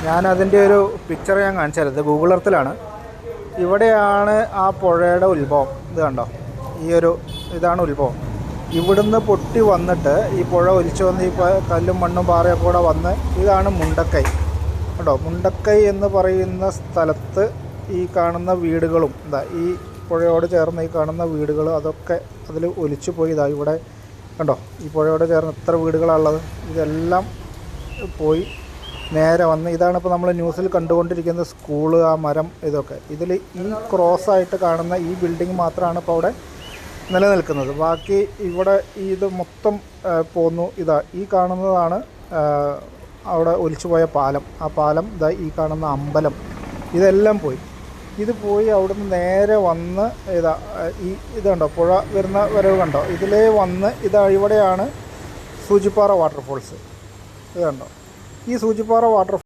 ഞാനതിൻ്റെ ഒരു പിക്ചർ ഞാൻ കാണിച്ചു തരാം. ഇത് ഗൂഗിൾ എർത്തിലാണ്. ഇവിടെയാണ് ആ പുഴയുടെ ഉത്ഭവം. ഇത് കണ്ടോ, ഇതാണ് ഉത്ഭവം. ഇവിടുന്ന് പൊട്ടി വന്നിട്ട് ഈ പുഴ ഒലിച്ചു വന്ന് ഈ കല്ലും മണ്ണും പാറയൊക്കെ കൂടെ വന്ന് ഇതാണ് മുണ്ടക്കൈ. കേട്ടോ, മുണ്ടക്കൈ എന്ന് പറയുന്ന സ്ഥലത്ത് ഈ കാണുന്ന വീടുകളും ഈ പുഴയോട് ചേർന്ന് ഈ കാണുന്ന വീടുകൾ അതൊക്കെ അതിൽ ഒലിച്ചു പോയി. ഇവിടെ കണ്ടോ, ഈ പുഴയോട് ചേർന്ന് എത്ര വീടുകളാണുള്ളത്. ഇതെല്ലാം പോയി നേരെ വന്ന് ഇതാണ് ഇപ്പോൾ നമ്മൾ ന്യൂസിൽ കണ്ടുകൊണ്ടിരിക്കുന്ന സ്കൂള്, ആ മരം, ഇതൊക്കെ. ഇതിൽ ഈ ക്രോസായിട്ട് കാണുന്ന ഈ ബിൽഡിംഗ് മാത്രമാണ് ഇപ്പോൾ അവിടെ നിലനിൽക്കുന്നത്. ബാക്കി ഇവിടെ ഇത് മൊത്തം പോന്നു. ഈ കാണുന്നതാണ് അവിടെ ഒലിച്ചുപോയ പാലം. ആ പാലം, ഈ കാണുന്ന അമ്പലം, ഇതെല്ലാം പോയി. ഇത് പോയി അവിടുന്ന് നേരെ വന്ന് ഇതുണ്ടോ പുഴ വരുന്ന വരവ് കണ്ടോ, ഇതിലേ വന്ന് ഇവിടെയാണ് സൂചിപ്പാറ വാട്ടർഫോൾസ്. ഇത് കണ്ടോ, ഈ സൂചിപ്പാറ വാട്ടർഫോൾസ്